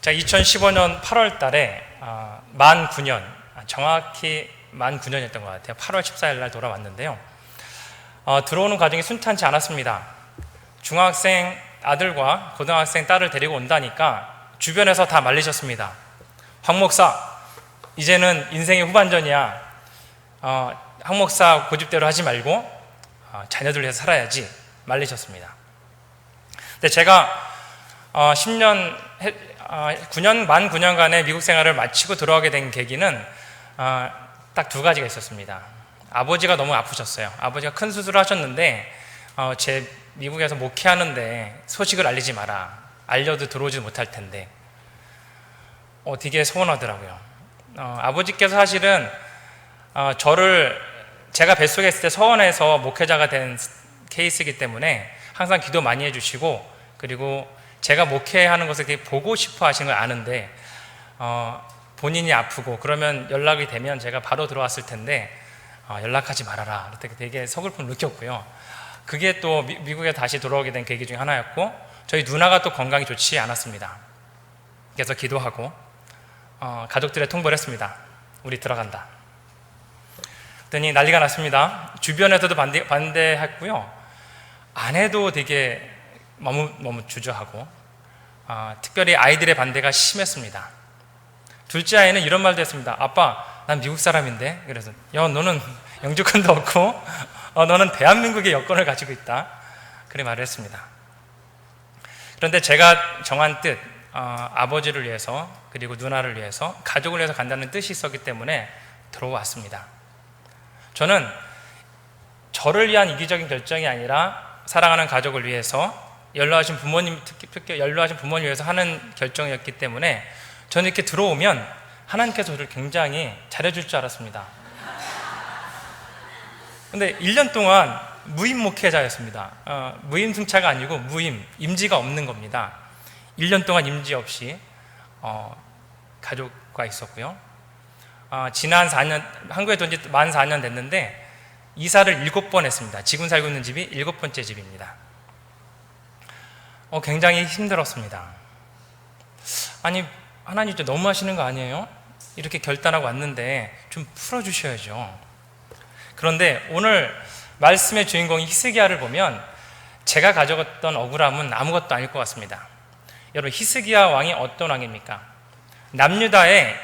자, 2015년 8월 달에 만 9년, 정확히 만 9년이었던 것 같아요. 8월 14일 날 돌아왔는데요. 들어오는 과정이 순탄치 않았습니다. 중학생 아들과 고등학생 딸을 데리고 온다니까 주변에서 다 말리셨습니다. 황 목사, 이제는 인생의 후반전이야. 황 목사 고집대로 하지 말고 자녀들 위해서 살아야지 말리셨습니다. 근데 제가 9년, 만 9년간의 미국 생활을 마치고 들어가게 된 계기는 딱 두 가지가 있었습니다. 아버지가 너무 아프셨어요. 아버지가 큰 수술을 하셨는데 제 미국에서 목회하는데 소식을 알리지 마라. 알려도 들어오지 못할 텐데 되게 서운하더라고요. 아버지께서 사실은 제가 뱃속에 있을 때 서원에서 목회자가 된 케이스이기 때문에 항상 기도 많이 해주시고, 그리고 제가 목회하는 것을 되게 보고 싶어 하시는 걸 아는데 본인이 아프고 그러면 연락이 되면 제가 바로 들어왔을 텐데 연락하지 말아라. 되게 서글픔을 느꼈고요. 그게 또 미국에 다시 돌아오게 된 계기 중에 하나였고, 저희 누나가 또 건강이 좋지 않았습니다. 그래서 기도하고 가족들에 통보를 했습니다. 우리 들어간다. 그랬더니 난리가 났습니다. 주변에서도 반대했고요. 아내도 되게 너무 주저하고 특별히 아이들의 반대가 심했습니다. 둘째 아이는 이런 말도 했습니다. 아빠, 난 미국 사람인데. 그래서 너는 영주권도 없고 너는 대한민국의 여권을 가지고 있다. 그렇게 말을 했습니다. 그런데 제가 정한 뜻, 아버지를 위해서 그리고 누나를 위해서 가족을 위해서 간다는 뜻이 있었기 때문에 들어왔습니다. 저는 저를 위한 이기적인 결정이 아니라 사랑하는 가족을 위해서, 연로하신 부모님, 특히 연로하신 부모님 위해서 하는 결정이었기 때문에 저는 이렇게 들어오면 하나님께서 저를 굉장히 잘해줄 줄 알았습니다. 근데 1년 동안 무임 목회자였습니다. 무임 승차가 아니고 임지가 없는 겁니다. 1년 동안 임지 없이 가족과 있었고요. 지난 4년, 한국에 온 지 만 4년 됐는데 이사를 7번 했습니다. 지금 살고 있는 집이 7번째 집입니다. 굉장히 힘들었습니다. 아니, 하나님 좀 너무 하시는 거 아니에요? 이렇게 결단하고 왔는데 좀 풀어주셔야죠. 그런데 오늘 말씀의 주인공인 히스기야를 보면 제가 가져갔던 억울함은 아무것도 아닐 것 같습니다. 여러분, 히스기야 왕이 어떤 왕입니까? 남유다에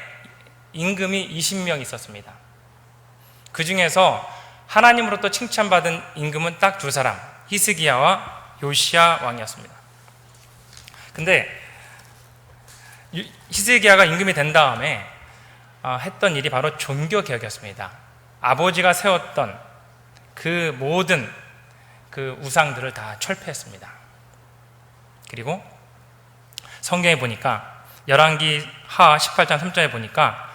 임금이 20명 있었습니다. 그 중에서 하나님으로부터 칭찬받은 임금은 딱 두 사람, 히스기야와 요시야 왕이었습니다. 근데 히스기야가 임금이 된 다음에 했던 일이 바로 종교개혁이었습니다. 아버지가 세웠던 그 모든 그 우상들을 다 철폐했습니다. 그리고 성경에 보니까 열왕기 하 18장 3절에 보니까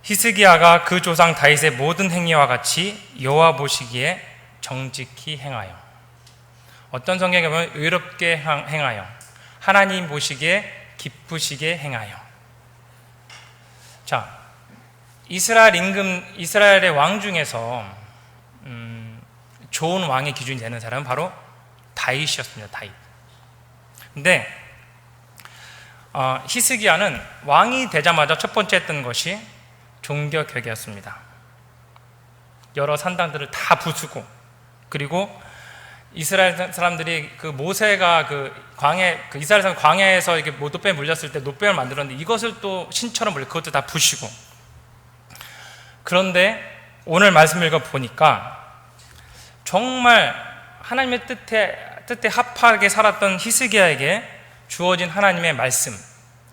히스기야가 그 조상 다윗의 모든 행위와 같이 여호와 보시기에 정직히 행하여, 어떤 성경에 보면 의롭게 행하여, 하나님 보시기에 기쁘시게 행하여. 자, 이스라엘의 왕 중에서 좋은 왕의 기준이 되는 사람은 바로 다윗이었습니다. 다윗. 근데 히스기야는 왕이 되자마자 첫 번째 했던 것이 종교개혁이었습니다. 여러 산당들을 다 부수고, 그리고 이스라엘 사람들이 그 모세가 이스라엘 사람 광야에서 이렇게 노뱀에 물렸을 때 노뱀을 만들었는데 이것을 또 신처럼 물려, 그것도 다 부시고. 그런데 오늘 말씀을 읽어보니까 정말 하나님의 뜻에 합하게 살았던 히스기야에게 주어진 하나님의 말씀,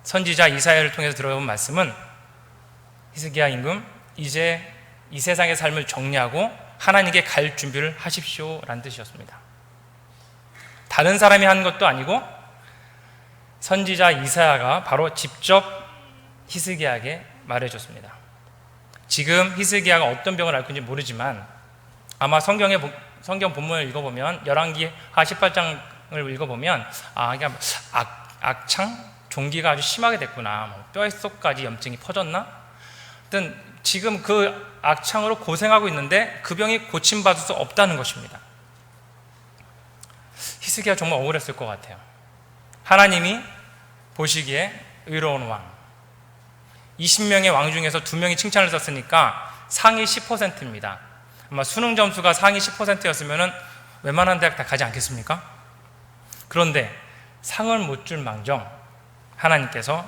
선지자 이사야를 통해서 들어본 말씀은 히스기야 임금, 이제 이 세상의 삶을 정리하고 하나님께 갈 준비를 하십시오 라는 뜻이었습니다. 다른 사람이 한 것도 아니고 선지자 이사야가 바로 직접 히스기야에게 말해줬습니다. 지금 히스기야가 어떤 병을 앓고 있는지 모르지만 아마 성경 본문을 읽어보면, 열왕기 하 18장을 읽어보면 그냥 악창? 종기가 아주 심하게 됐구나, 뼈속까지 염증이 퍼졌나? 하여튼 지금 그 악창으로 고생하고 있는데 그 병이 고침받을 수 없다는 것입니다. 히스기야 정말 억울했을 것 같아요. 하나님이 보시기에 의로운 왕. 20명의 왕 중에서 2명이 칭찬을 썼으니까 상위 10%입니다. 아마 수능 점수가 상위 10%였으면 웬만한 대학 다 가지 않겠습니까? 그런데 상을 못 줄 망정 하나님께서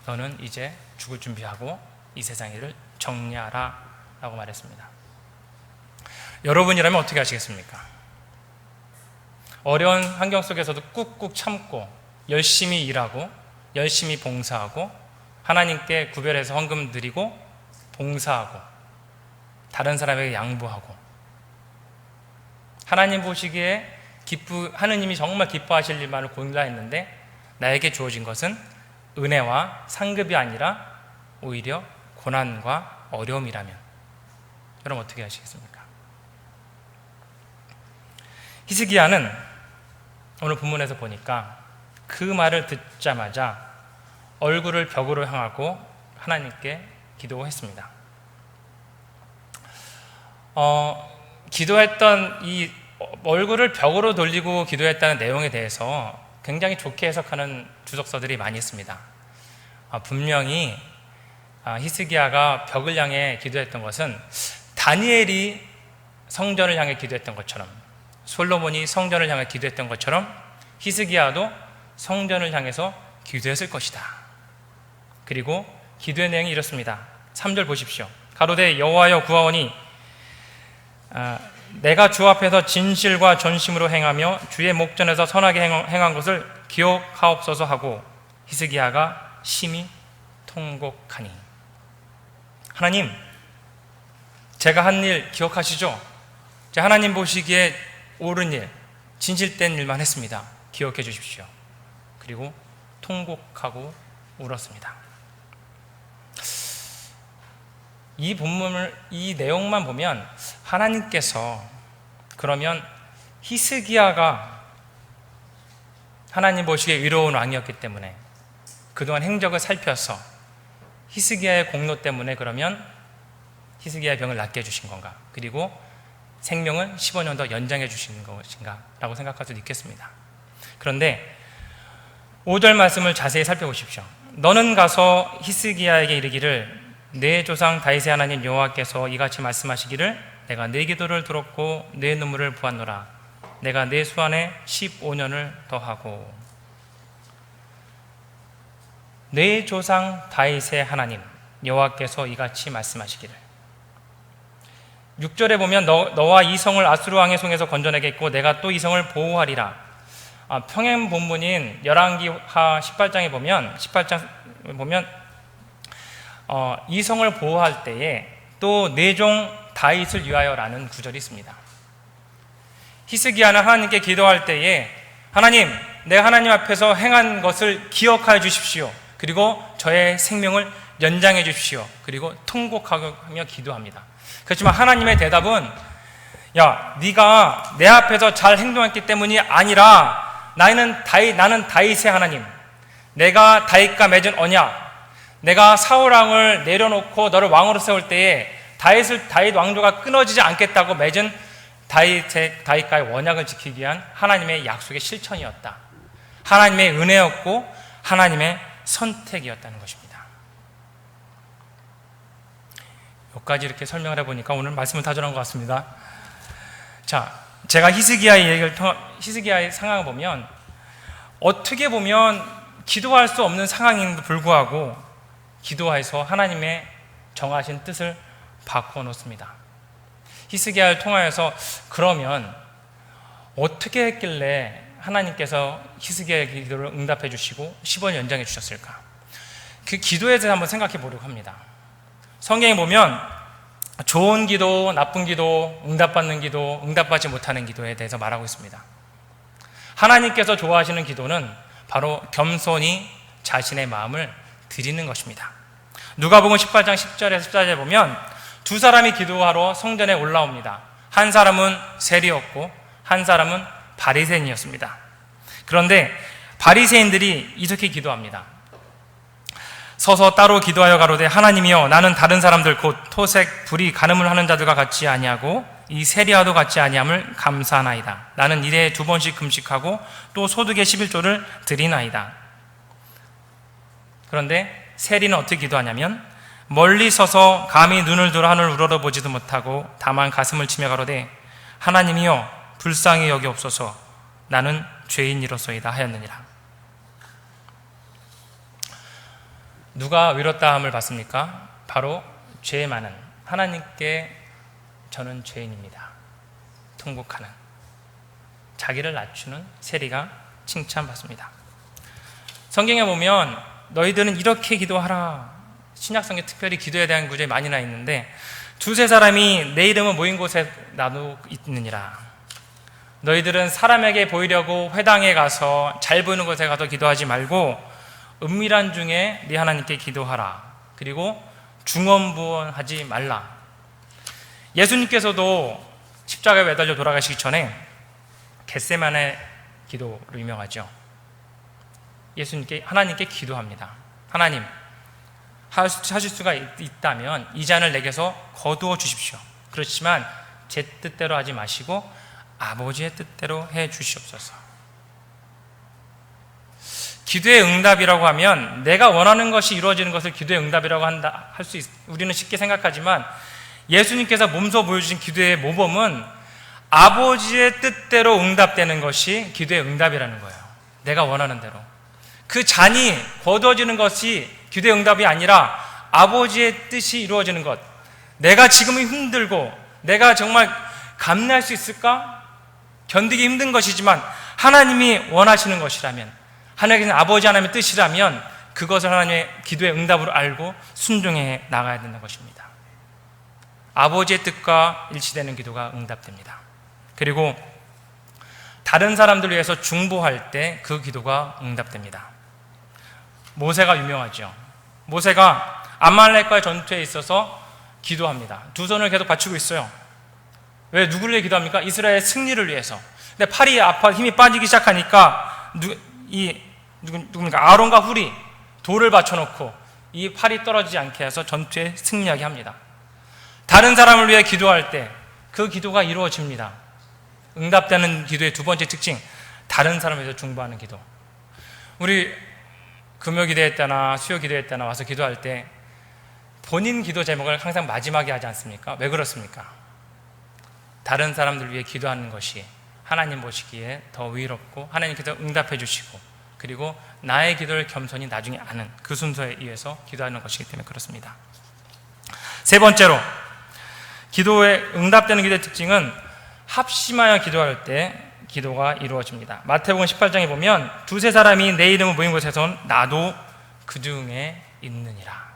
너는 이제 죽을 준비하고 이 세상 일을 정리하라 라고 말했습니다. 여러분이라면 어떻게 하시겠습니까? 어려운 환경 속에서도 꾹꾹 참고 열심히 일하고 열심히 봉사하고 하나님께 구별해서 헌금 드리고 봉사하고 다른 사람에게 양보하고 하나님 보시기에 하느님이 정말 기뻐하실 일만을 골라 했는데 나에게 주어진 것은 은혜와 상급이 아니라 오히려 고난과 어려움이라면 여러분 어떻게 하시겠습니까? 히스기야는 오늘 본문에서 보니까 그 말을 듣자마자 얼굴을 벽으로 향하고 하나님께 기도했습니다. 기도했던 이 얼굴을 벽으로 돌리고 기도했다는 내용에 대해서 굉장히 좋게 해석하는 주석서들이 많이 있습니다. 분명히 히스기야가 벽을 향해 기도했던 것은 다니엘이 성전을 향해 기도했던 것처럼 솔로몬이 성전을 향해 기도했던 것처럼 히스기야도 성전을 향해서 기도했을 것이다. 그리고 기도의 내용이 이렇습니다. 3절 보십시오. 가로되 여호와여 구하오니 내가 주 앞에서 진실과 전심으로 행하며 주의 목전에서 선하게 행한 것을 기억하옵소서 하고 히스기야가 심히 통곡하니. 하나님, 제가 한 일 기억하시죠? 하나님 보시기에 옳은 일, 진실된 일만 했습니다. 기억해 주십시오. 그리고 통곡하고 울었습니다. 이 본문을, 이 내용만 보면 하나님께서 그러면 히스기야가 하나님 보시기에 의로운 왕이었기 때문에 그동안 행적을 살펴서 히스기야의 공로 때문에 그러면 히스기야의 병을 낫게 해주신 건가? 그리고 생명을 15년 더 연장해 주시는 것인가? 라고 생각할 수도 있겠습니다. 그런데 5절 말씀을 자세히 살펴보십시오. 너는 가서 히스기야에게 이르기를 내 조상 다윗의 하나님 여호와께서 이같이 말씀하시기를 내가 내 기도를 들었고 내 눈물을 보았노라. 내가 내 수안에 15년을 더하고. 내 조상 다윗의 하나님 여호와께서 이같이 말씀하시기를. 6절에 보면 너와 이 성을 아수르 왕의 손에서 건져내겠고 내가 또 이 성을 보호하리라. 평행 본문인 열왕기하 18장에 보면 이 성을 보호할 때에 또 내 종 다윗을 위하여라는 구절이 있습니다. 히스기야는 하나님께 기도할 때에 하나님, 내가 하나님 앞에서 행한 것을 기억하여 주십시오. 그리고 저의 생명을 연장해 주십시오. 그리고 통곡하며 기도합니다. 그렇지만 하나님의 대답은 야, 네가 내 앞에서 잘 행동했기 때문이 아니라 나는 다윗의 하나님, 내가 다윗과 맺은 언약, 내가 사울 왕을 내려놓고 너를 왕으로 세울 때에 다윗 왕조가 끊어지지 않겠다고 맺은 다윗과의 언약을 지키기 위한 하나님의 약속의 실천이었다. 하나님의 은혜였고 하나님의 선택이었다는 것입니다. 여기까지 이렇게 설명을 해보니까 오늘 말씀을 다 전한 것 같습니다. 자, 제가 히스기야의 상황을 보면 어떻게 보면 기도할 수 없는 상황임에도 불구하고 기도해서 하나님의 정하신 뜻을 바꾸어 놓습니다. 히스기야를 통하여서 그러면 어떻게 했길래 하나님께서 히스기야의 기도를 응답해 주시고 10원 연장해 주셨을까? 그 기도에 대해서 한번 생각해 보려고 합니다. 성경에 보면 좋은 기도, 나쁜 기도, 응답받는 기도, 응답받지 못하는 기도에 대해서 말하고 있습니다. 하나님께서 좋아하시는 기도는 바로 겸손히 자신의 마음을 드리는 것입니다. 누가복음 18장 10절에서 14절에 보면 두 사람이 기도하러 성전에 올라옵니다. 한 사람은 세리였고 한 사람은 바리새인이었습니다. 그런데 바리새인들이 이렇게 기도합니다. 서서 따로 기도하여 가로되 하나님이여 나는 다른 사람들 곧 토색, 불의, 간음을 하는 자들과 같지 아니하고 이 세리와도 같지 아니함을 감사하나이다. 나는 일에 2번씩 금식하고 또 소득의 11조를 드리나이다. 그런데 세리는 어떻게 기도하냐면 멀리 서서 감히 눈을 들어 하늘을 우러러보지도 못하고 다만 가슴을 치며 가로되 하나님이여 불쌍히 여기옵소서 나는 죄인이로소이다 하였느니라. 누가 위로다함을 받습니까? 바로 죄 많은 하나님께 저는 죄인입니다 통곡하는, 자기를 낮추는 세리가 칭찬받습니다. 성경에 보면 너희들은 이렇게 기도하라, 신약성경에 특별히 기도에 대한 구절이 많이 나 있는데 두세 사람이 내 이름은 모인 곳에 나도 있느니라. 너희들은 사람에게 보이려고 회당에 가서 잘 보이는 곳에 가서 기도하지 말고 은밀한 중에 네 하나님께 기도하라. 그리고 중언부언하지 말라. 예수님께서도 십자가에 매달려 돌아가시기 전에 겟세마네 기도로 유명하죠. 예수님께 하나님께 기도합니다. 하나님, 하실 수가 있다면 이 잔을 내게서 거두어 주십시오. 그렇지만 제 뜻대로 하지 마시고 아버지의 뜻대로 해 주시옵소서. 기도의 응답이라고 하면 내가 원하는 것이 이루어지는 것을 기도의 응답이라고 한다 할 수 우리는 쉽게 생각하지만 예수님께서 몸소 보여주신 기도의 모범은 아버지의 뜻대로 응답되는 것이 기도의 응답이라는 거예요. 내가 원하는 대로 그 잔이 거두어지는 것이 기도의 응답이 아니라 아버지의 뜻이 이루어지는 것. 내가 지금은 힘들고 내가 정말 감내할 수 있을까? 견디기 힘든 것이지만 하나님이 원하시는 것이라면, 하나님의 아버지 하나님의 뜻이라면 그것을 하나님의 기도의 응답으로 알고 순종해 나가야 되는 것입니다. 아버지의 뜻과 일치되는 기도가 응답됩니다. 그리고 다른 사람들을 위해서 중보할 때 그 기도가 응답됩니다. 모세가 유명하죠. 모세가 아말렉과의 전투에 있어서 기도합니다. 두 손을 계속 받치고 있어요. 왜 누구를 위해 기도합니까? 이스라엘의 승리를 위해서. 근데 팔이 아파 힘이 빠지기 시작하니까 누굽니까? 아론과 훌이 돌을 받쳐놓고 이 팔이 떨어지지 않게 해서 전투에 승리하게 합니다. 다른 사람을 위해 기도할 때 그 기도가 이루어집니다. 응답되는 기도의 두 번째 특징, 다른 사람을 위해서 중보하는 기도. 우리 금요 기도회 때나 수요 기도회 때나 와서 기도할 때 본인 기도 제목을 항상 마지막에 하지 않습니까? 왜 그렇습니까? 다른 사람들 위해 기도하는 것이 하나님 보시기에 더 의롭고 하나님께서 응답해 주시고 그리고 나의 기도를 겸손히 나중에 아는 그 순서에 의해서 기도하는 것이기 때문에 그렇습니다. 세 번째로 기도에 응답되는 기도의 특징은 합심하여 기도할 때 기도가 이루어집니다. 마태복음 18장에 보면 두세 사람이 내 이름을 모인 곳에선 나도 그 중에 있느니라.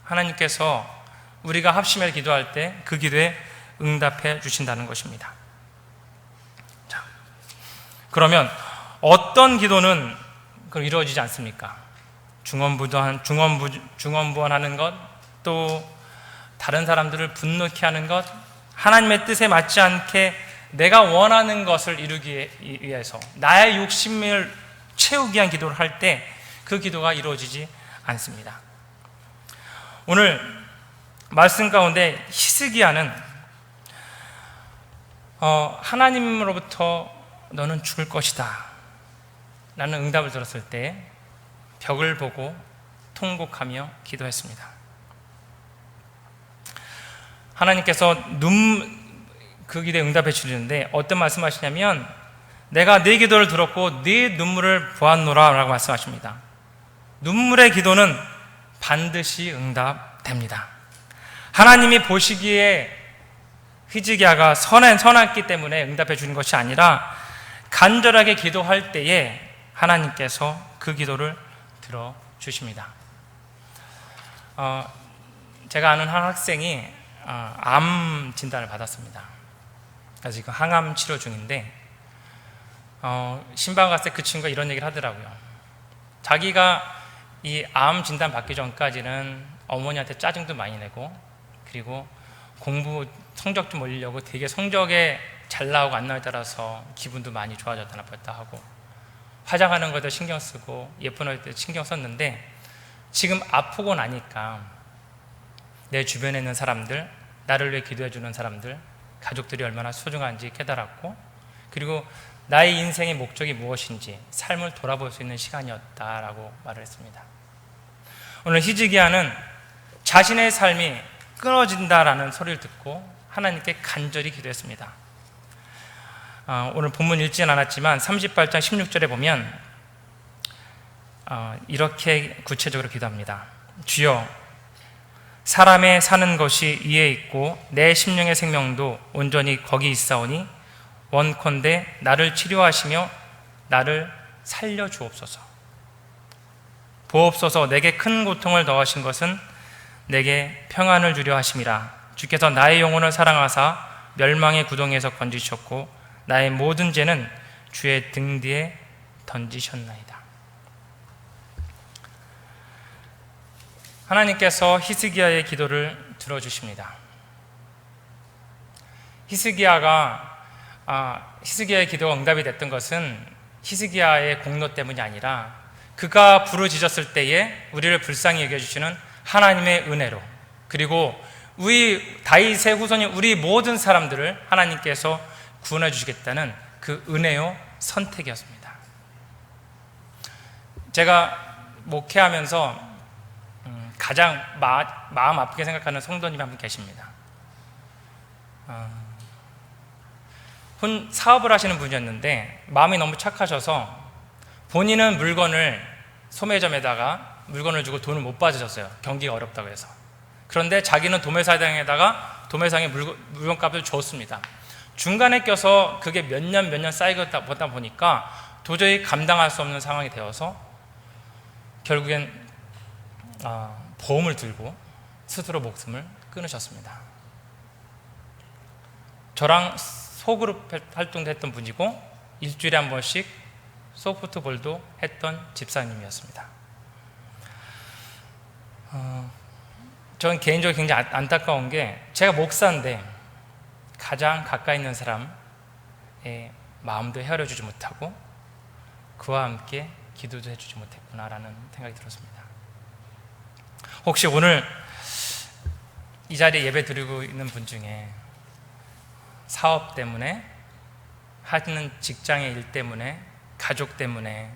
하나님께서 우리가 합심해 기도할 때 그 기도에 응답해 주신다는 것입니다. 자, 그러면 어떤 기도는 이루어지지 않습니까? 중언부언하는 것, 또 다른 사람들을 분노케 하는 것, 하나님의 뜻에 맞지 않게 내가 원하는 것을 이루기 위해서 나의 욕심을 채우기 위한 기도를 할 때 그 기도가 이루어지지 않습니다. 오늘 말씀 가운데 히스기야는 하나님으로부터 너는 죽을 것이다 라는 응답을 들었을 때 벽을 보고 통곡하며 기도했습니다. 하나님께서 그 기도에 응답해 주시는데 어떤 말씀하시냐면 내가 네 기도를 들었고 네 눈물을 보았노라 라고 말씀하십니다. 눈물의 기도는 반드시 응답됩니다. 하나님이 보시기에 히스기야가 선했기 때문에 응답해 주는 것이 아니라 간절하게 기도할 때에 하나님께서 그 기도를 들어주십니다. 제가 아는 한 학생이 암 진단을 받았습니다. 그래서 지금 항암 치료 중인데 신방 갔을 때 그 친구가 이런 얘기를 하더라고요. 자기가 이 암 진단 받기 전까지는 어머니한테 짜증도 많이 내고 그리고 공부 성적 좀 올리려고 되게 성적에 잘 나오고 안 나오에 따라서 기분도 많이 좋아졌다 나빴다 하고 화장하는 것도 신경 쓰고 예쁜 얼굴 때 신경 썼는데 지금 아프고 나니까 내 주변에 있는 사람들, 나를 위해 기도해 주는 사람들, 가족들이 얼마나 소중한지 깨달았고 그리고 나의 인생의 목적이 무엇인지 삶을 돌아볼 수 있는 시간이었다라고 말을 했습니다. 오늘 히즈기야는 자신의 삶이 끊어진다라는 소리를 듣고 하나님께 간절히 기도했습니다. 오늘 본문 읽지는 않았지만 38장 16절에 보면 이렇게 구체적으로 기도합니다. 주여, 사람의 사는 것이 이에 있고 내 심령의 생명도 온전히 거기 있사오니 원컨대 나를 치료하시며 나를 살려주옵소서. 보옵소서. 내게 큰 고통을 더하신 것은 내게 평안을 주려 하심이라. 주께서 나의 영혼을 사랑하사 멸망의 구덩이에서 건지셨고 나의 모든 죄는 주의 등 뒤에 던지셨나이다. 하나님께서 히스기야의 기도를 들어주십니다. 히스기야의 기도가 응답이 됐던 것은 히스기야의 공로 때문이 아니라 그가 부르짖었을 때에 우리를 불쌍히 여겨주시는 하나님의 은혜로, 그리고 우리 다윗의 후손인 우리 모든 사람들을 하나님께서 구원해 주시겠다는 그 은혜요 선택이었습니다. 제가 목회하면서 가장 마음 아프게 생각하는 성도님이 한 분 계십니다. 사업을 하시는 분이었는데 마음이 너무 착하셔서 본인은 물건을 소매점에다가 물건을 주고 돈을 못 받으셨어요. 경기가 어렵다고 해서. 그런데 자기는 도매사장에다가 도매상의 물건값을 줬습니다. 중간에 껴서 그게 몇 년 쌓이다 보니까 도저히 감당할 수 없는 상황이 되어서 결국엔 보험을 들고 스스로 목숨을 끊으셨습니다. 저랑 소그룹 활동도 했던 분이고 일주일에 한 번씩 소프트볼도 했던 집사님이었습니다. 저는 개인적으로 굉장히 안타까운 게 제가 목사인데 가장 가까이 있는 사람의 마음도 헤아려주지 못하고 그와 함께 기도도 해주지 못했구나라는 생각이 들었습니다. 혹시 오늘 이 자리에 예배 드리고 있는 분 중에 사업 때문에, 하는 직장의 일 때문에, 가족 때문에,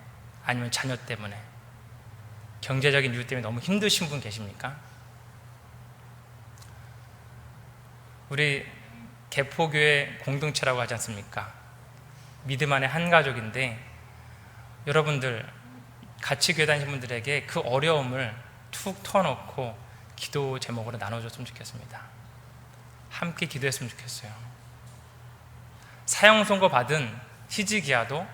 아니면 자녀 때문에, 경제적인 이유 때문에 너무 힘드신 분 계십니까? 우리 개포교회 공동체라고 하지 않습니까? 믿음 안에 한 가족인데 여러분들 같이 교회 다니시는 분들에게 그 어려움을 툭 터놓고 기도 제목으로 나눠줬으면 좋겠습니다. 함께 기도했으면 좋겠어요. 사형 선고 받은 히즈기야도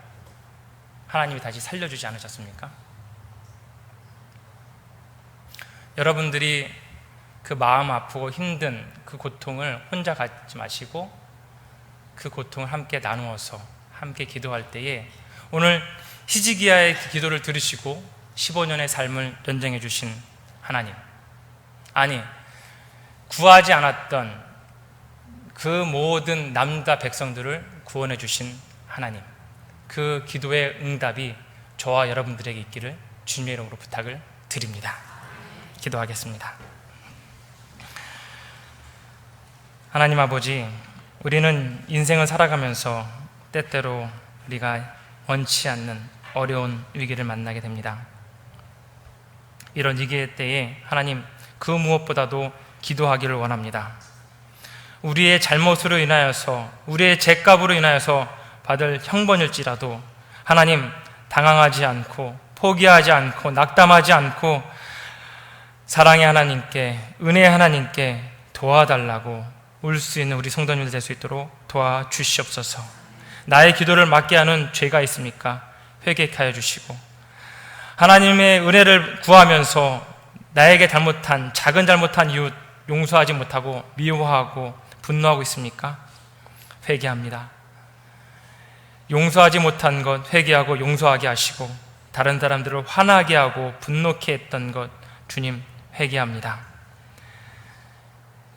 하나님이 다시 살려주지 않으셨습니까? 여러분들이 그 마음 아프고 힘든 그 고통을 혼자 갖지 마시고 그 고통을 함께 나누어서 함께 기도할 때에 오늘 히즈기야의 기도를 들으시고 15년의 삶을 연장해 주신 하나님, 아니 구하지 않았던 그 모든 남자 백성들을 구원해 주신 하나님, 그 기도의 응답이 저와 여러분들에게 있기를 주님의 이름으로 부탁을 드립니다. 기도하겠습니다. 하나님 아버지, 우리는 인생을 살아가면서 때때로 우리가 원치 않는 어려운 위기를 만나게 됩니다. 이런 위기의 때에 하나님, 그 무엇보다도 기도하기를 원합니다. 우리의 잘못으로 인하여서, 우리의 죄값으로 인하여서 받을 형벌일지라도 하나님, 당황하지 않고 포기하지 않고 낙담하지 않고 사랑의 하나님께, 은혜의 하나님께 도와달라고 울 수 있는 우리 성도님들 될 수 있도록 도와주시옵소서. 나의 기도를 막게 하는 죄가 있습니까? 회개케 하여 주시고, 하나님의 은혜를 구하면서 나에게 잘못한, 작은 잘못한 이웃 용서하지 못하고 미워하고 분노하고 있습니까? 회개합니다. 용서하지 못한 것 회개하고 용서하게 하시고, 다른 사람들을 화나게 하고 분노케 했던 것 주님 회개합니다.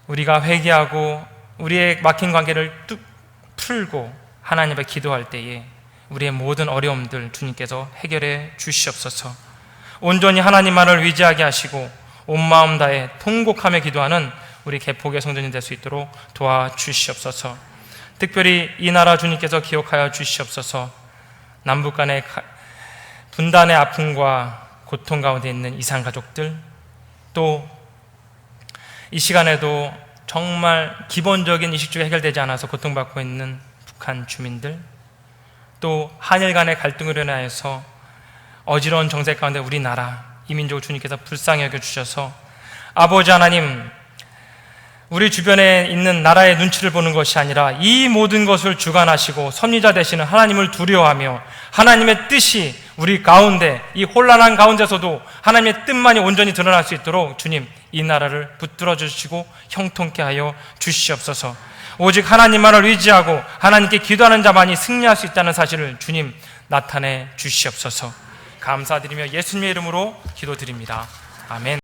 우리가 회개하고 우리의 막힌 관계를 뚝 풀고 하나님 앞에 기도할 때에 우리의 모든 어려움들 주님께서 해결해 주시옵소서. 온전히 하나님만을 의지하게 하시고 온 마음 다해 통곡하며 기도하는 우리 개포교회 성도님 될 수 있도록 도와주시옵소서. 특별히 이 나라 주님께서 기억하여 주시옵소서. 남북 간의 분단의 아픔과 고통 가운데 있는 이산 가족들, 또 이 시간에도 정말 기본적인 의식주가 해결되지 않아서 고통받고 있는 북한 주민들, 또 한일 간의 갈등으로 인하여서 어지러운 정세 가운데 우리나라 이민족을 주님께서 불쌍히 여겨주셔서 아버지 하나님, 우리 주변에 있는 나라의 눈치를 보는 것이 아니라 이 모든 것을 주관하시고 섭리자 되시는 하나님을 두려워하며 하나님의 뜻이 우리 가운데, 이 혼란한 가운데서도 하나님의 뜻만이 온전히 드러날 수 있도록 주님, 이 나라를 붙들어 주시고 형통케 하여 주시옵소서. 오직 하나님만을 의지하고 하나님께 기도하는 자만이 승리할 수 있다는 사실을 주님 나타내 주시옵소서. 감사드리며 예수님의 이름으로 기도드립니다. 아멘.